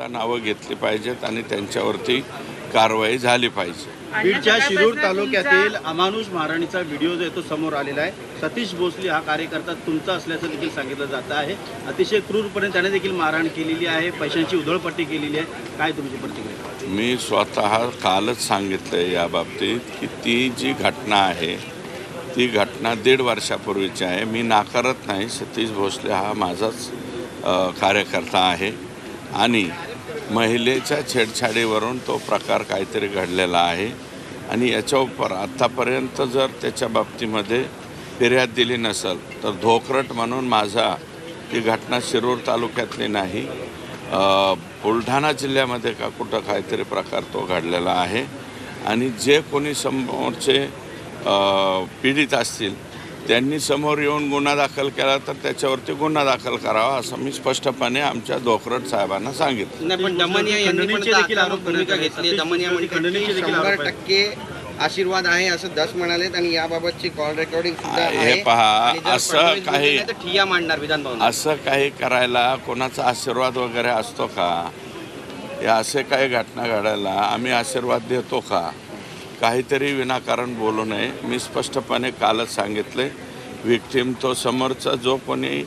नावं घेतली पाहिजेत आणि त्यांच्यावरती कारवाई झाली पाहिजे. बीडच्या शिरूर तालुक्यातील अमानुष मारहाणीचा व्हिडिओ जो आहे तो समोर आलेला आहे. सतीश भोसले हा कार्यकर्ता तुमचा असल्याचं देखील सांगितलं जात आहे. अतिशय क्रूरपणे त्याने देखील मारहाण केलेली आहे, पैशांची उधळपट्टी केलेली आहे. काय तुमची प्रतिक्रिया? मी स्वतः कालच सांगितलं आहे या बाबतीत की ती जी घटना आहे ती घटना 1.5 वर्षापूर्वीची आहे. मी नाकारत नाही, सतीश भोसले हा माझाच कार्यकर्ता आहे आणि महिलेच्या छेडछाडीवरून तो प्रकार काहीतरी घडलेला आहे आणि याच्यावर आत्तापर्यंत जर त्याच्या बाबतीमध्ये फिर्याद दिली नसेल तर धोकरट म्हणून माझा ही घटना शिरूर तालुक्यातली नाही, बुलढाणा जिल्ह्यामध्ये का कुठं काहीतरी प्रकार तो घडलेला आहे आणि जे कोणी समोरचे पीडित असतील त्यांनी समोर येऊन गुन्हा दाखल केला तर त्याच्यावरती गुन्हा दाखल करावा असं मी स्पष्टपणे आमच्या धोकरट साहेबांना सांगितलं. नाही, पण दमनिया यांनी पण देखील भूमिका घेतली. दमनिया म्हणजे 100% आशीर्वाद आहे असं दस म्हणालेत आणि याबाबतची कॉल रेकॉर्डिंग सुद्धा आहे. हे पहा, असं काही ठिय्या मांडणार विधान भवनात. असं काही करायला कोणाचा आशीर्वाद वगैरे असतो का? या असे काही घटना घडायला आम्ही आशीर्वाद देतो का? काहीतरी विनाकारण बोलू नये. मी स्पष्टपणे कालच सांगितले, विक्टीम तो समोरचा जो कोणी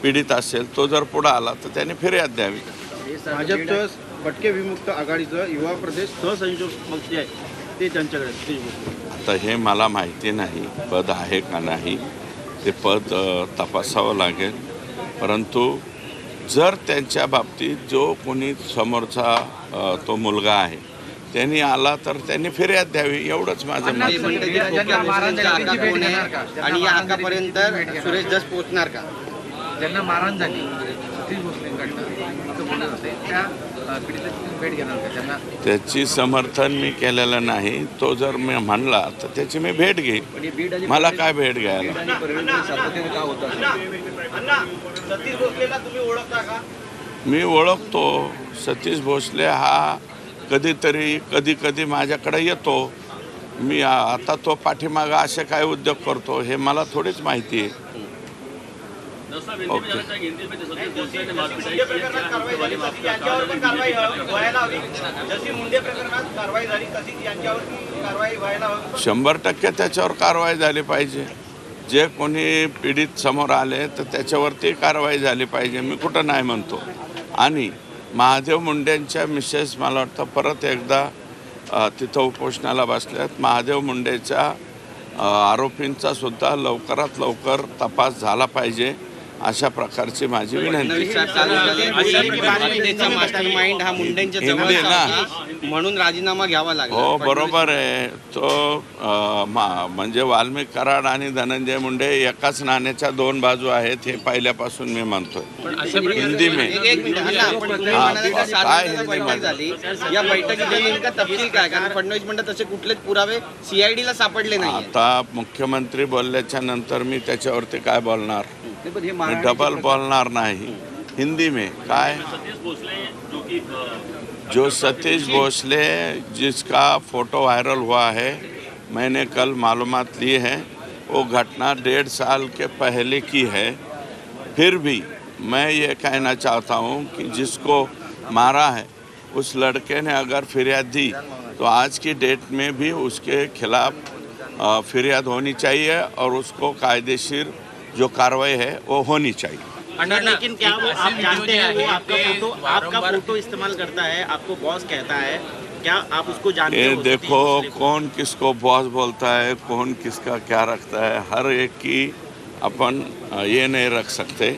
पीडित असेल तो जर पुढे आला तर त्याने फिर्याद द्यावी. भाजपचं भटके विमुक्त आघाडीचं युवा प्रदेश सहसंयोजक जे आहे ते त्यांच्याकडे. आता हे मला माहिती नाही पद आहे का नाही, ते पद तपासावं लागेल. परंतु जर त्यांच्या बाबतीत जो कोणी समोरचा तो मुलगा आहे त्यांनी आला तर त्यांनी फिर्याद द्यावी, एवढंच माझं मत. आणि या आकापर्यंत सुरेश दस पोहोचणार का? ज्यांना मारहाण झाली सतीश भोसलेंकडनं असं बोललं जाते, त्या पीडिताची भेट घेणार का? त्यांना त्याची समर्थन मी केलेलं नाही. तो जर मी म्हणला तर त्याची मी भेट घेईन. मला काय भेट घ्यायला? मी ओळखतो. सतीश भोसले हा कधी कधी माझ्याकडे येतो. मी आता तो पाठीमागं असे काय उद्योग करतो हे मला थोडीच माहिती आहे. ओके. शंभर टक्के त्याच्यावर कारवाई झाली पाहिजे. जे कोणी पीडित समोर आले तर त्याच्यावरती कारवाई झाली पाहिजे. मी कुठं नाही म्हणतो. आणि महादेव मुंडेंच्या मिसेस मला वाटतं परत एकदा तिथं उपोषणाला बसल्यात. महादेव मुंडेच्या आरोपींचा सुद्धा लवकरात लवकर तपास झाला पाहिजे अशा प्रकारची माझी विनंती. माइंड हा मुंडेंच्या जवळ ना म्हणून राजीनामा घ्यावा लागला. हो बरोबर आहे. तो म्हणजे वाल्मिक कराड आणि धनंजय मुंडे एकाच नाण्याच्या दोन बाजू आहेत हे पहिल्यापासून मी म्हणतोय. हिंदी में काय हिंदी झाली या बैठकीचा नेमका तपशील काय? कारण फडणवीस म्हणतात तसे कुठलेच पुरावे सीआयडीला सापडले नाही. आता मुख्यमंत्री बोलल्याच्या नंतर मी त्याच्यावरती काय बोलणार? मैं डबल बोलणार नहीं. हिंदी में काय? जो सतीश भोसले जिसका फ़ोटो वायरल हुआ है, मैंने कल मालूमात ली है, वो घटना 1.5 साल के पहले की है. फिर भी मैं ये कहना चाहता हूँ कि जिसको मारा है उस लड़के ने अगर फिर्याद दी तो आज की डेट में भी उसके खिलाफ फिर्याद होनी चाहिए और उसको कायदेशीर जो कार्रवाई है वो होनी चाहिए. लेकिन क्या वो आप जानते हैं वो आपका फोटो इस्तेमाल करता है, आपको बॉस कहता है, क्या आप उसको जानते हो? देखो कौन किसको बॉस बोलता है, कौन किसका क्या रखता है, हर एक की अपन ये नहीं रख सकते.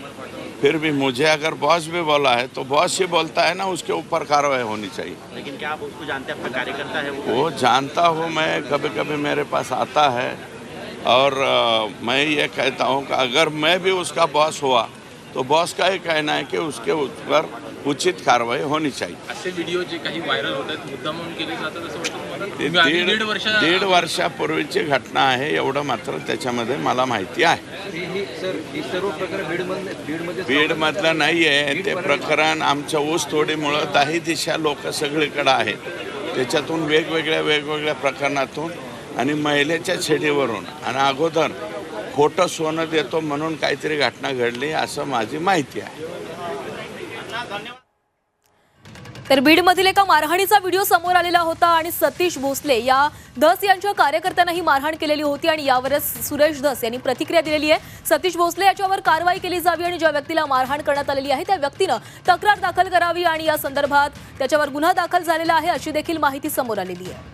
फिर भी मुझे अगर बॉस भी बोला है तो बॉस ही बोलता है ना, उसके ऊपर कार्रवाई होनी चाहिए. लेकिन क्या आप उसको जानते हैं? आपका कार्यकर्ता है वो जानता हूँ. मैं कभी कभी मेरे पास आता है और मैं ये कहता हूँ कि अगर मैं भी उसका बॉस हुआ तो बॉस का ही कहना है कि उसके ऊपर उचित कारवाई होनी चाहिए. असे व्हिडिओ जे काही व्हायरल होत आहेत मुद्दाम म्हणून केले जातात असं ते वाटतं. 1.5 वर्षापूर्वीची घटना आहे एवढं मात्र त्याच्यामध्ये मला माहिती आहे. बीडमधलं नाही आहे ते प्रकरण. आमच्या ऊसतोडीमुळं 10 दिशा लोक सगळीकडे आहेत. त्याच्यातून वेगवेगळ्या प्रकरणातून आणि महिलेच्या छेडीवरून आणि अगोदर खोटं सोनं देतो म्हणून काहीतरी घटना घडली असं माझी माहिती आहे. तर बीडमधील एका मारहाणीचा व्हिडिओ समोर आलेला होता आणि सतीश भोसले या धस यांच्या कार्यकर्त्यांना ही मारहाण केलेली होती आणि यावरच सुरेश धस यांनी प्रतिक्रिया दिलेली आहे। सतीश भोसले याच्यावर कारवाई केली जावी आणि ज्या व्यक्तीला मारहाण करण्यात आलेली आहे त्या व्यक्तीनं तक्रार दाखल करावी आणि या संदर्भात त्याच्यावर गुन्हा दाखल झालेला आहे अशी देखील माहिती समोर आलेली आहे।